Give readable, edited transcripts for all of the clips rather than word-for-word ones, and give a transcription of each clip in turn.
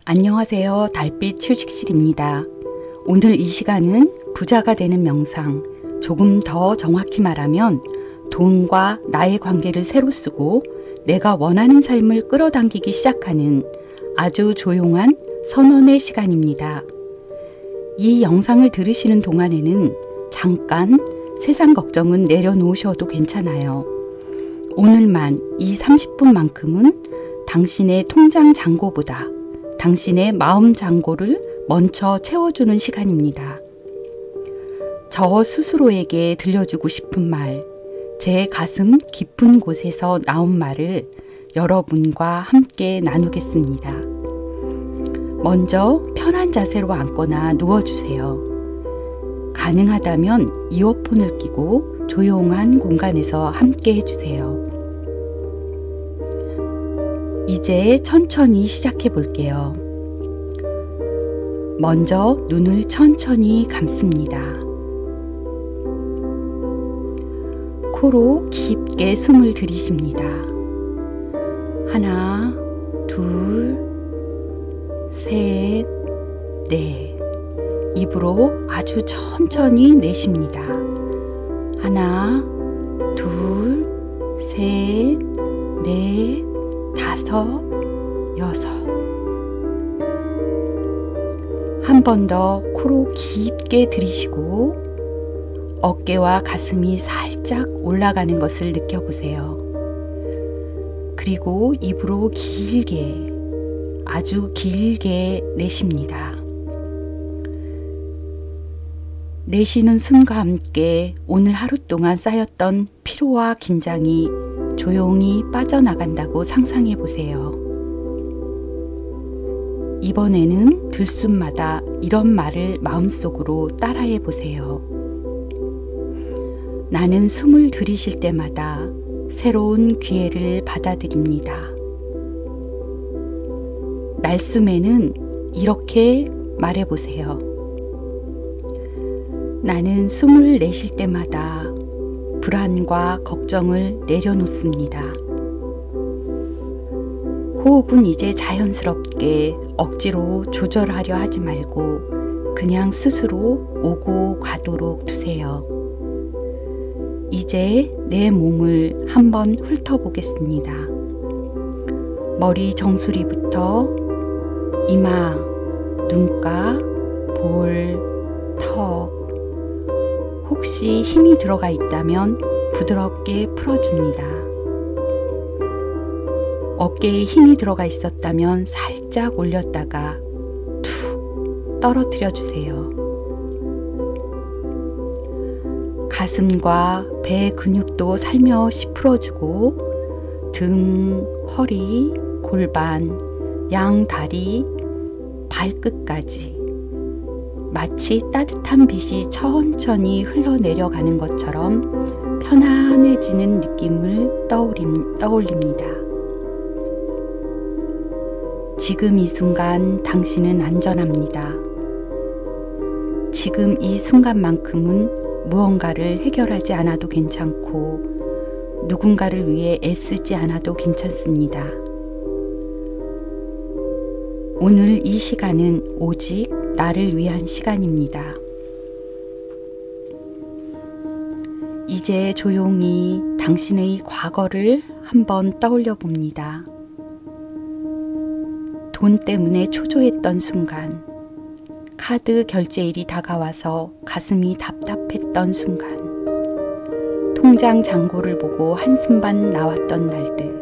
안녕하세요. 달빛 휴식실입니다. 오늘 이 시간은 부자가 되는 명상, 조금 더 정확히 말하면 돈과 나의 관계를 새로 쓰고 내가 원하는 삶을 끌어당기기 시작하는 아주 조용한 선언의 시간입니다. 이 영상을 들으시는 동안에는 잠깐 세상 걱정은 내려놓으셔도 괜찮아요. 오늘만 이 30분만큼은 당신의 통장 잔고보다 당신의 마음 잔고를 먼저 채워주는 시간입니다. 저 스스로에게 들려주고 싶은 말, 제 가슴 깊은 곳에서 나온 말을 여러분과 함께 나누겠습니다. 먼저 편한 자세로 앉거나 누워주세요. 가능하다면 이어폰을 끼고 조용한 공간에서 함께 해주세요. 이제 천천히 시작해 볼게요. 먼저 눈을 천천히 감습니다. 코로 깊게 숨을 들이쉽니다. 하나, 둘, 셋, 넷. 입으로 아주 천천히 내쉽니다. 하나, 둘, 셋, 넷, 다섯, 여섯. 한 번 더 코로 깊게 들이쉬고 어깨와 가슴이 살짝 올라가는 것을 느껴보세요. 그리고 입으로 길게, 아주 길게 내쉽니다. 내쉬는 숨과 함께 오늘 하루 동안 쌓였던 피로와 긴장이 조용히 빠져나간다고 상상해 보세요. 이번에는 들숨마다 이런 말을 마음속으로 따라해 보세요. 나는 숨을 들이쉴 때마다 새로운 기회를 받아들입니다. 날숨에는 이렇게 말해 보세요. 나는 숨을 내쉴 때마다 불안과 걱정을 내려놓습니다. 호흡은 이제 자연스럽게 억지로 조절하려 하지 말고 그냥 스스로 오고 가도록 두세요. 이제 내 몸을 한번 훑어보겠습니다. 머리 정수리부터 이마, 눈가, 볼, 턱. 혹시 힘이 들어가 있다면 부드럽게 풀어줍니다. 어깨에 힘이 들어가 있었다면 살짝 올렸다가 툭 떨어뜨려 주세요. 가슴과 배 근육도 살며시 풀어주고 등, 허리, 골반, 양 다리, 발끝까지 마치 따뜻한 빛이 천천히 흘러내려가는 것처럼 편안해지는 느낌을 떠올립니다. 지금 이 순간 당신은 안전합니다. 지금 이 순간만큼은 무언가를 해결하지 않아도 괜찮고 누군가를 위해 애쓰지 않아도 괜찮습니다. 오늘 이 시간은 오직 나를 위한 시간입니다. 이제 조용히 당신의 과거를 한번 떠올려 봅니다. 돈 때문에 초조했던 순간, 카드 결제일이 다가와서 가슴이 답답했던 순간, 통장 잔고를 보고 한숨만 나왔던 날들,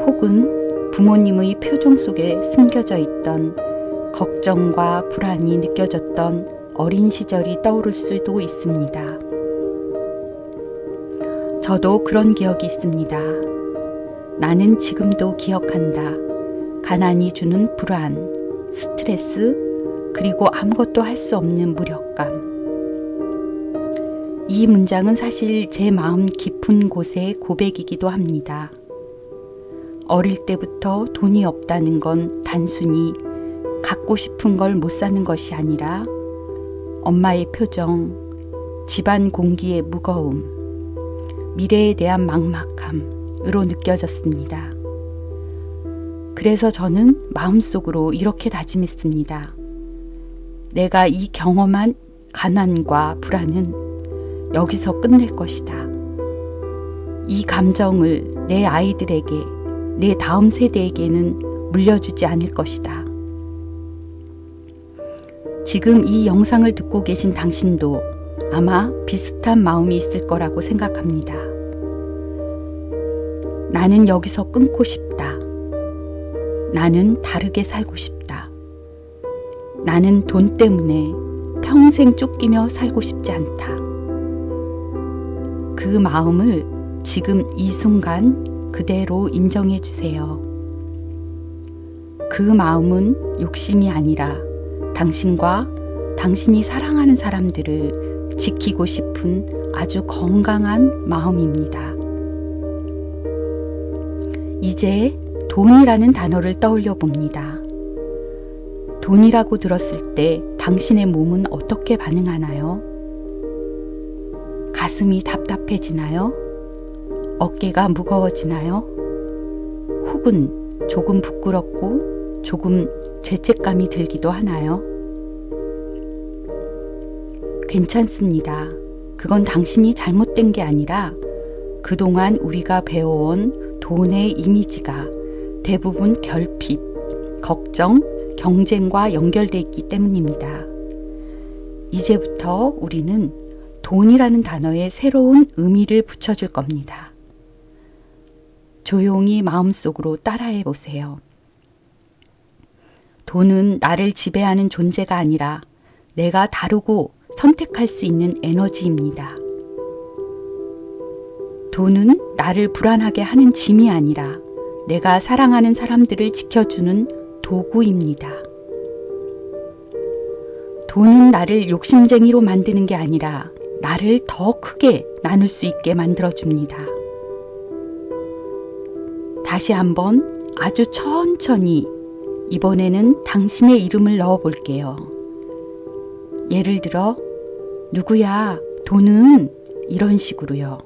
혹은 부모님의 표정 속에 숨겨져 있던 걱정과 불안이 느껴졌던 어린 시절이 떠오를 수도 있습니다. 저도 그런 기억이 있습니다. 나는 지금도 기억한다. 가난이 주는 불안, 스트레스, 그리고 아무것도 할 수 없는 무력감. 이 문장은 사실 제 마음 깊은 곳의 고백이기도 합니다. 어릴 때부터 돈이 없다는 건 단순히 갖고 싶은 걸 못 사는 것이 아니라 엄마의 표정, 집안 공기의 무거움, 미래에 대한 막막함으로 느껴졌습니다. 그래서 저는 마음속으로 이렇게 다짐했습니다. 내가 이 경험한 가난과 불안은 여기서 끝낼 것이다. 이 감정을 내 아이들에게, 내 다음 세대에게는 물려주지 않을 것이다. 지금 이 영상을 듣고 계신 당신도 아마 비슷한 마음이 있을 거라고 생각합니다. 나는 여기서 끊고 싶다. 나는 다르게 살고 싶다. 나는 돈 때문에 평생 쫓기며 살고 싶지 않다. 그 마음을 지금 이 순간 그대로 인정해 주세요. 그 마음은 욕심이 아니라 당신과 당신이 사랑하는 사람들을 지키고 싶은 아주 건강한 마음입니다. 이제 돈이라는 단어를 떠올려 봅니다. 돈이라고 들었을 때 당신의 몸은 어떻게 반응하나요? 가슴이 답답해지나요? 어깨가 무거워지나요? 혹은 조금 부끄럽고 조금 죄책감이 들기도 하나요? 괜찮습니다. 그건 당신이 잘못된 게 아니라 그동안 우리가 배워온 돈의 이미지가 대부분 결핍, 걱정, 경쟁과 연결되어 있기 때문입니다. 이제부터 우리는 돈이라는 단어에 새로운 의미를 붙여줄 겁니다. 조용히 마음속으로 따라해 보세요. 돈은 나를 지배하는 존재가 아니라 내가 다루고 선택할 수 있는 에너지입니다. 돈은 나를 불안하게 하는 짐이 아니라 내가 사랑하는 사람들을 지켜주는 도구입니다. 돈은 나를 욕심쟁이로 만드는 게 아니라 나를 더 크게 나눌 수 있게 만들어줍니다. 다시 한번 아주 천천히 이번에는 당신의 이름을 넣어 볼게요. 예를 들어, 누구야, 돈은 이런 식으로요.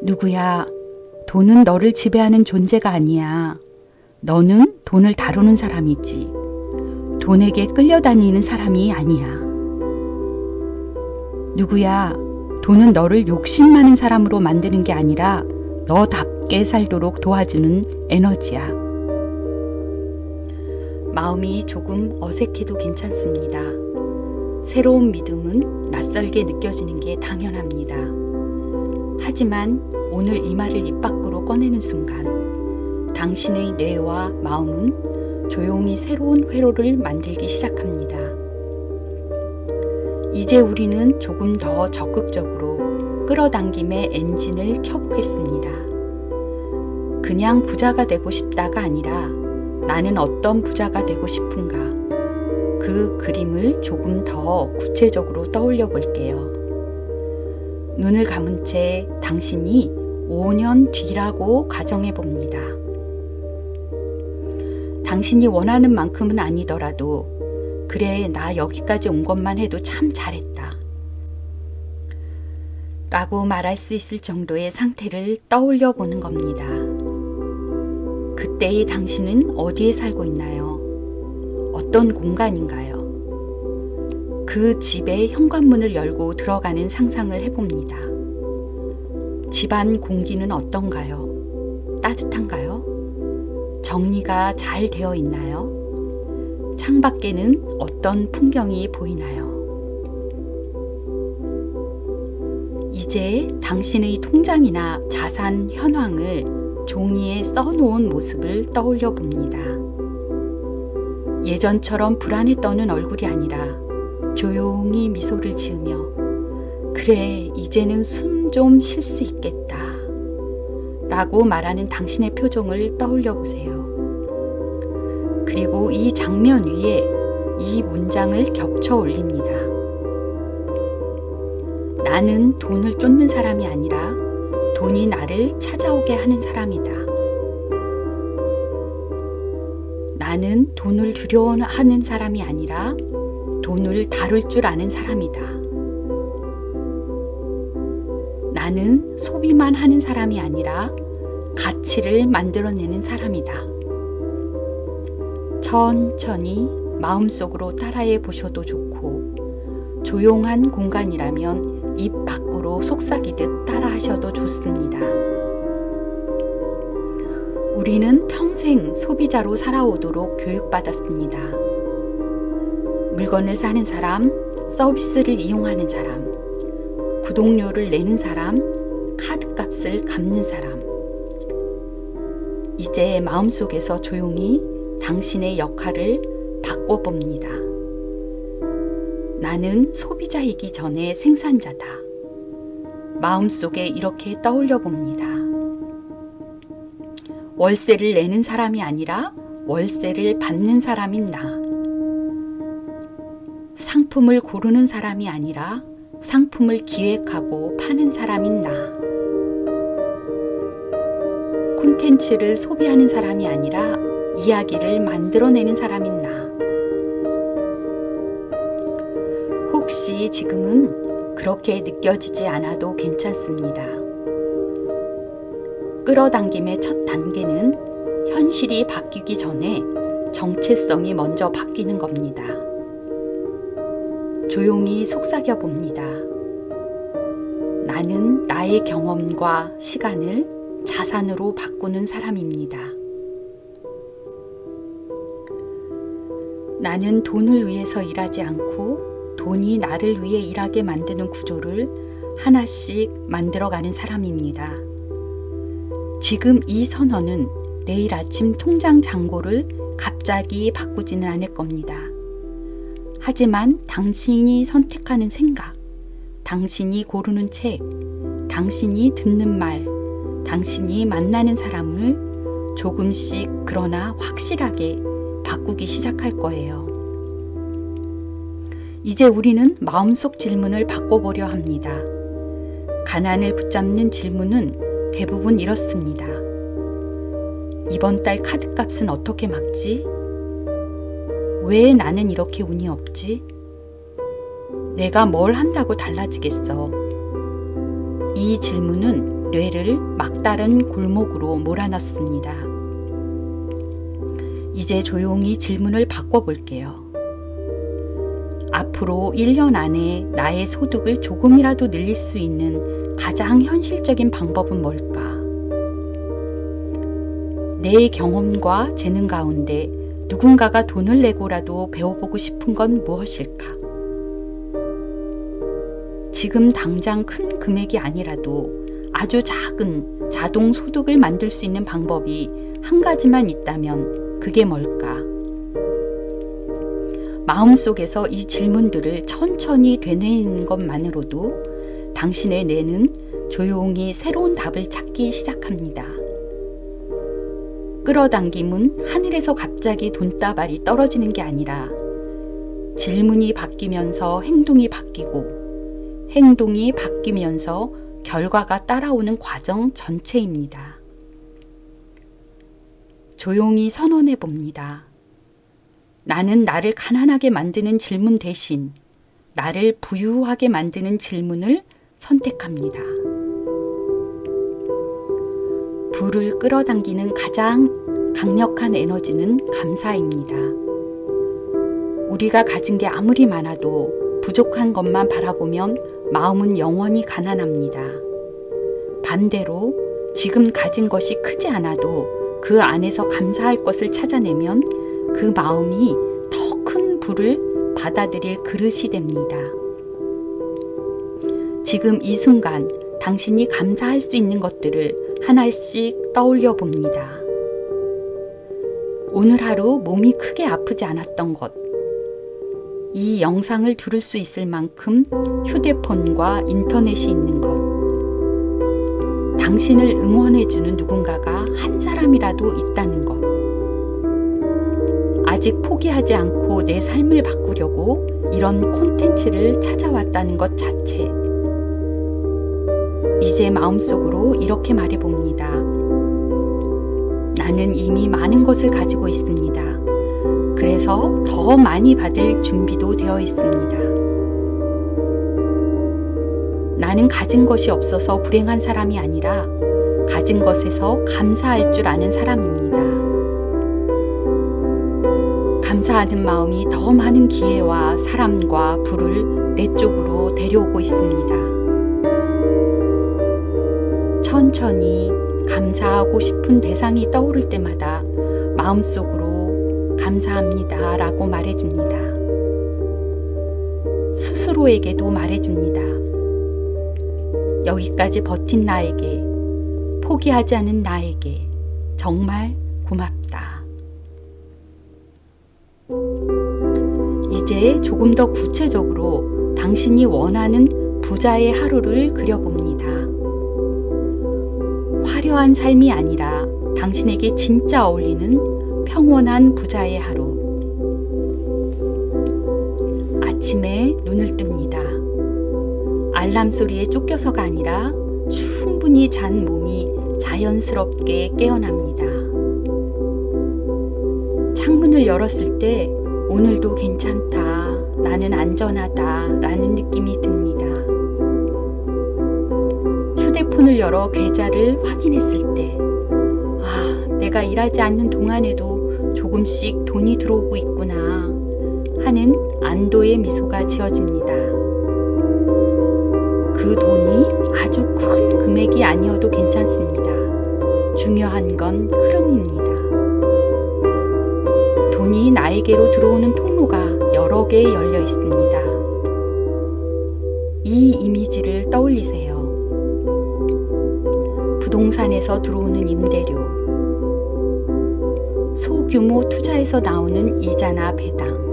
누구야, 돈은 너를 지배하는 존재가 아니야. 너는 돈을 다루는 사람이지. 돈에게 끌려다니는 사람이 아니야. 누구야, 돈은 너를 욕심 많은 사람으로 만드는 게 아니라 너답게 살도록 도와주는 에너지야. 마음이 조금 어색해도 괜찮습니다. 새로운 믿음은 낯설게 느껴지는 게 당연합니다. 하지만 오늘 이 말을 입 밖으로 꺼내는 순간 당신의 뇌와 마음은 조용히 새로운 회로를 만들기 시작합니다. 이제 우리는 조금 더 적극적으로 끌어당김의 엔진을 켜보겠습니다. 그냥 부자가 되고 싶다가 아니라 나는 어떤 부자가 되고 싶은가? 그 그림을 조금 더 구체적으로 떠올려 볼게요. 눈을 감은 채 당신이 5년 뒤라고 가정해 봅니다. 당신이 원하는 만큼은 아니더라도 그래, 나 여기까지 온 것만 해도 참 잘했다 라고 말할 수 있을 정도의 상태를 떠올려 보는 겁니다. 그때의 당신은 어디에 살고 있나요? 어떤 공간인가요? 그 집의 현관문을 열고 들어가는 상상을 해봅니다. 집안 공기는 어떤가요? 따뜻한가요? 정리가 잘 되어 있나요? 창밖에는 어떤 풍경이 보이나요? 이제 당신의 통장이나 자산 현황을 종이에 써놓은 모습을 떠올려 봅니다. 예전처럼 불안에 떠는 얼굴이 아니라 조용히 미소를 지으며 그래, 이제는 숨 좀 쉴 수 있겠다 라고 말하는 당신의 표정을 떠올려 보세요. 그리고 이 장면 위에 이 문장을 겹쳐 올립니다. 나는 돈을 쫓는 사람이 아니라 돈이 나를 찾아오게 하는 사람이다. 나는 돈을 두려워하는 사람이 아니라 돈을 다룰 줄 아는 사람이다. 나는 소비만 하는 사람이 아니라 가치를 만들어내는 사람이다. 천천히 마음속으로 따라해 보셔도 좋고, 조용한 공간이라면 입 밖으로 속삭이듯 따라 하셔도 좋습니다. 우리는 평생 소비자로 살아오도록 교육받았습니다. 물건을 사는 사람, 서비스를 이용하는 사람, 구독료를 내는 사람, 카드값을 갚는 사람. 이제 마음속에서 조용히 당신의 역할을 바꿔봅니다. 나는 소비자이기 전에 생산자다. 마음속에 이렇게 떠올려 봅니다. 월세를 내는 사람이 아니라 월세를 받는 사람인 나. 상품을 고르는 사람이 아니라 상품을 기획하고 파는 사람인 나. 콘텐츠를 소비하는 사람이 아니라 이야기를 만들어내는 사람인 나. 혹시 지금은 그렇게 느껴지지 않아도 괜찮습니다. 끌어당김의 첫 단계는 현실이 바뀌기 전에 정체성이 먼저 바뀌는 겁니다. 조용히 속삭여 봅니다. 나는 나의 경험과 시간을 자산으로 바꾸는 사람입니다. 나는 돈을 위해서 일하지 않고 돈이 나를 위해 일하게 만드는 구조를 하나씩 만들어가는 사람입니다. 지금 이 선언은 내일 아침 통장 잔고를 갑자기 바꾸지는 않을 겁니다. 하지만 당신이 선택하는 생각, 당신이 고르는 책, 당신이 듣는 말, 당신이 만나는 사람을 조금씩 그러나 확실하게 바꾸기 시작할 거예요. 이제 우리는 마음속 질문을 바꿔보려 합니다. 가난을 붙잡는 질문은 대부분 이렇습니다. 이번 달 카드값은 어떻게 막지? 왜 나는 이렇게 운이 없지? 내가 뭘 한다고 달라지겠어? 이 질문은 뇌를 막다른 골목으로 몰아넣습니다. 이제 조용히 질문을 바꿔볼게요. 앞으로 1년 안에 나의 소득을 조금이라도 늘릴 수 있는 가장 현실적인 방법은 뭘까? 내 경험과 재능 가운데 누군가가 돈을 내고라도 배워보고 싶은 건 무엇일까? 지금 당장 큰 금액이 아니라도 아주 작은 자동 소득을 만들 수 있는 방법이 한 가지만 있다면 그게 뭘까? 마음속에서 이 질문들을 천천히 되뇌이는 것만으로도 당신의 뇌는 조용히 새로운 답을 찾기 시작합니다. 끌어당김은 하늘에서 갑자기 돈다발이 떨어지는 게 아니라 질문이 바뀌면서 행동이 바뀌고 행동이 바뀌면서 결과가 따라오는 과정 전체입니다. 조용히 선언해 봅니다. 나는 나를 가난하게 만드는 질문 대신 나를 부유하게 만드는 질문을 선택합니다. 불을 끌어당기는 가장 강력한 에너지는 감사입니다. 우리가 가진 게 아무리 많아도 부족한 것만 바라보면 마음은 영원히 가난합니다. 반대로 지금 가진 것이 크지 않아도 그 안에서 감사할 것을 찾아내면 그 마음이 더 큰 불을 받아들일 그릇이 됩니다. 지금 이 순간 당신이 감사할 수 있는 것들을 하나씩 떠올려 봅니다. 오늘 하루 몸이 크게 아프지 않았던 것, 이 영상을 들을 수 있을 만큼 휴대폰과 인터넷이 있는 것, 당신을 응원해주는 누군가가 한 사람이라도 있다는 것, 아직 포기하지 않고 내 삶을 바꾸려고 이런 콘텐츠를 찾아왔다는 것 자체. 이제 마음속으로 이렇게 말해봅니다. 나는 이미 많은 것을 가지고 있습니다. 그래서 더 많이 받을 준비도 되어 있습니다. 나는 가진 것이 없어서 불행한 사람이 아니라 가진 것에서 감사할 줄 아는 사람입니다. 감사하는 마음이 더 많은 기회와 사람과 부를 내 쪽으로 데려오고 있습니다. 천천히 감사하고 싶은 대상이 떠오를 때마다 마음속으로 감사합니다 라고 말해줍니다. 스스로에게도 말해줍니다. 여기까지 버틴 나에게, 포기하지 않은 나에게 정말 고맙다. 이제 조금 더 구체적으로 당신이 원하는 부자의 하루를 그려봅니다. 화려한 삶이 아니라 당신에게 진짜 어울리는 평온한 부자의 하루. 아침에 눈을 뜹니다. 알람 소리에 쫓겨서가 아니라 충분히 잔 몸이 자연스럽게 깨어납니다. 창문을 열었을 때 오늘도 괜찮다, 나는 안전하다 라는 느낌이 듭니다. 휴대폰을 열어 계좌를 확인했을 때 내가 일하지 않는 동안에도 조금씩 돈이 들어오고 있구나 하는 안도의 미소가 지어집니다. 그 돈이 아주 큰 금액이 아니어도 괜찮습니다. 중요한 건 흐름입니다. 돈이 나에게로 들어오는 통로가 여러 개 열려 있습니다. 이 이미지를 떠올리세요. 부동산에서 들어오는 임대료, 소규모 투자에서 나오는 이자나 배당,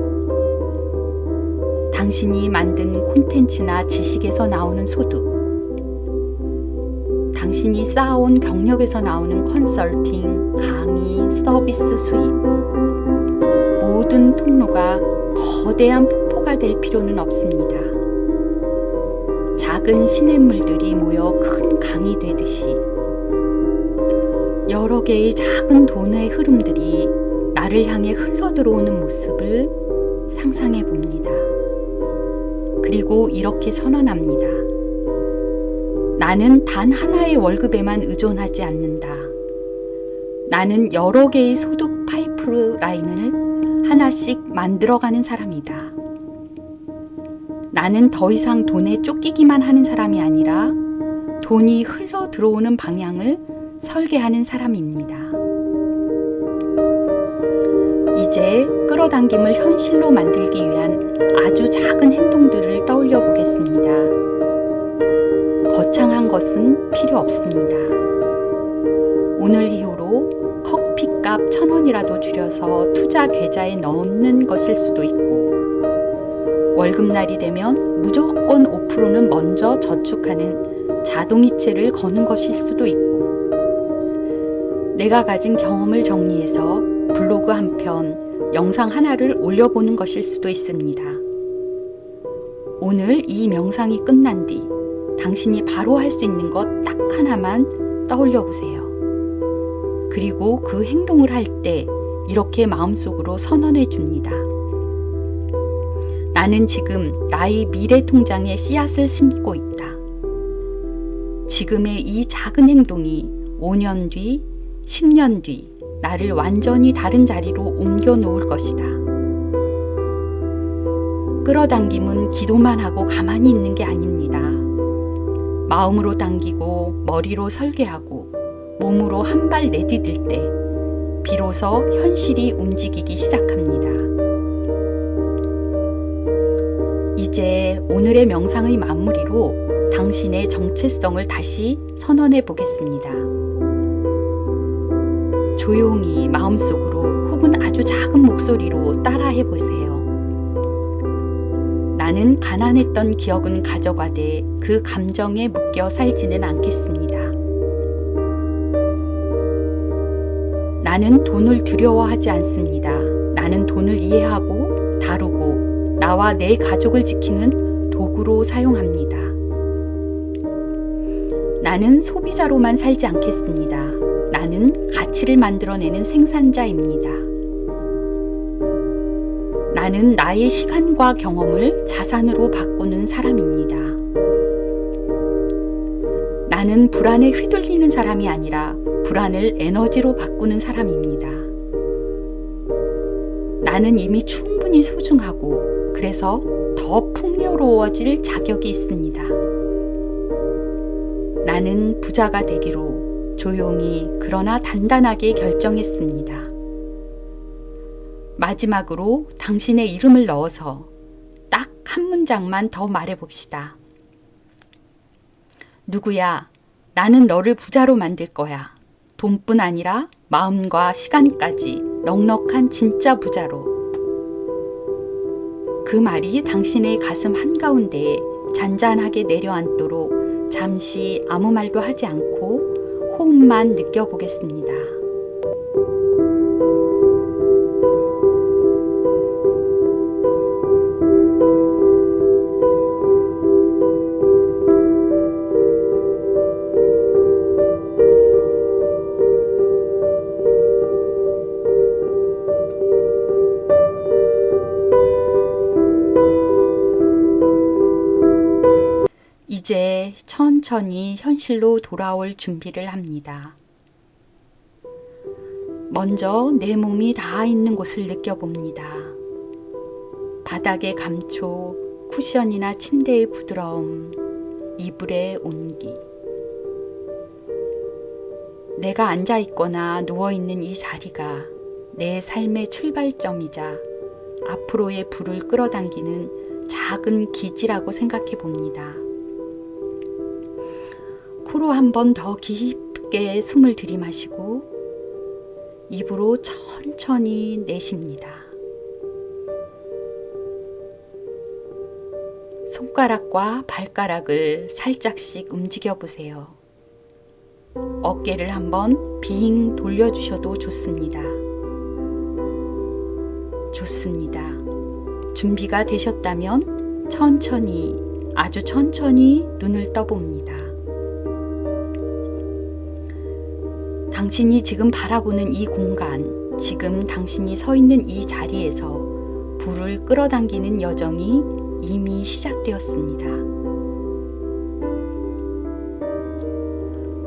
당신이 만든 콘텐츠나 지식에서 나오는 소득, 당신이 쌓아온 경력에서 나오는 컨설팅, 강의, 서비스 수입, 모든 통로가 거대한 폭포가 될 필요는 없습니다. 작은 시냇물들이 모여 큰 강이 되듯이 여러 개의 작은 돈의 흐름들이 나를 향해 흘러들어오는 모습을 상상해 봅니다. 그리고 이렇게 선언합니다. 나는 단 하나의 월급에만 의존하지 않는다. 나는 여러 개의 소득 파이프라인을 하나씩 만들어가는 사람이다. 나는 더 이상 돈에 쫓기기만 하는 사람이 아니라 돈이 흘러 들어오는 방향을 설계하는 사람입니다. 이제 끌어당김을 현실로 만들기 위한 아주 작은 행동들을 떠올려 보겠습니다. 거창한 것은 필요 없습니다. 오늘 이후로 커피값 1,000원이라도 줄여서 투자 계좌에 넣는 것일 수도 있고, 월급날이 되면 무조건 5%는 먼저 저축하는 자동이체를 거는 것일 수도 있고, 내가 가진 경험을 정리해서 블로그 한 편, 영상 하나를 올려보는 것일 수도 있습니다. 오늘 이 명상이 끝난 뒤 당신이 바로 할 수 있는 것 딱 하나만 떠올려 보세요. 그리고 그 행동을 할 때 이렇게 마음속으로 선언해 줍니다. 나는 지금 나의 미래 통장에 씨앗을 심고 있다. 지금의 이 작은 행동이 5년 뒤, 10년 뒤 나를 완전히 다른 자리로 옮겨 놓을 것이다. 끌어당김은 기도만 하고 가만히 있는 게 아닙니다. 마음으로 당기고 머리로 설계하고 몸으로 한 발 내디딜 때 비로소 현실이 움직이기 시작합니다. 이제 오늘의 명상의 마무리로 당신의 정체성을 다시 선언해 보겠습니다. 조용히 마음속으로 혹은 아주 작은 목소리로 따라해 보세요. 나는 가난했던 기억은 가져가되 그 감정에 묶여 살지는 않겠습니다. 나는 돈을 두려워하지 않습니다. 나는 돈을 이해하고 다루고 나와 내 가족을 지키는 도구로 사용합니다. 나는 소비자로만 살지 않겠습니다. 나는 가치를 만들어내는 생산자입니다. 나는 나의 시간과 경험을 자산으로 바꾸는 사람입니다. 나는 불안에 휘둘리는 사람이 아니라 불안을 에너지로 바꾸는 사람입니다. 나는 이미 충분히 소중하고 그래서 더 풍요로워질 자격이 있습니다. 나는 부자가 되기로 조용히 그러나 단단하게 결정했습니다. 마지막으로 당신의 이름을 넣어서 딱 한 문장만 더 말해봅시다. 누구야, 나는 너를 부자로 만들 거야. 돈뿐 아니라 마음과 시간까지 넉넉한 진짜 부자로. 그 말이 당신의 가슴 한가운데에 잔잔하게 내려앉도록 잠시 아무 말도 하지 않고 호흡만 느껴보겠습니다. 이제 천천히 현실로 돌아올 준비를 합니다. 먼저 내 몸이 닿아 있는 곳을 느껴봅니다. 바닥의 감촉, 쿠션이나 침대의 부드러움, 이불의 온기. 내가 앉아 있거나 누워 있는 이 자리가 내 삶의 출발점이자 앞으로의 불을 끌어당기는 작은 기지라고 생각해 봅니다. 코로 한 번 더 깊게 숨을 들이마시고 입으로 천천히 내쉽니다. 손가락과 발가락을 살짝씩 움직여 보세요. 어깨를 한번 빙 돌려주셔도 좋습니다. 좋습니다. 준비가 되셨다면 천천히, 아주 천천히 눈을 떠봅니다. 당신이 지금 바라보는 이 공간, 지금 당신이 서 있는 이 자리에서 불을 끌어당기는 여정이 이미 시작되었습니다.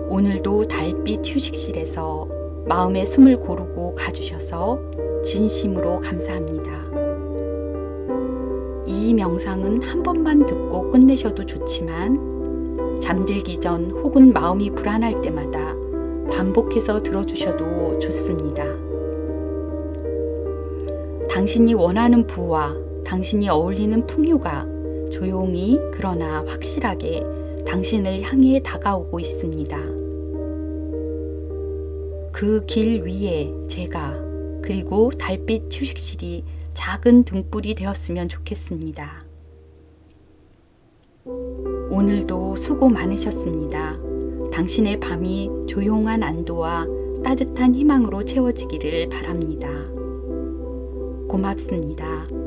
오늘도 달빛 휴식실에서 마음의 숨을 고르고 가주셔서 진심으로 감사합니다. 이 명상은 한 번만 듣고 끝내셔도 좋지만 잠들기 전 혹은 마음이 불안할 때마다 반복해서 들어주셔도 좋습니다. 당신이 원하는 부와 당신이 어울리는 풍요가 조용히 그러나 확실하게 당신을 향해 다가오고 있습니다. 그 길 위에 제가 그리고 달빛 휴식실이 작은 등불이 되었으면 좋겠습니다. 오늘도 수고 많으셨습니다. 당신의 밤이 조용한 안도와 따뜻한 희망으로 채워지기를 바랍니다. 고맙습니다.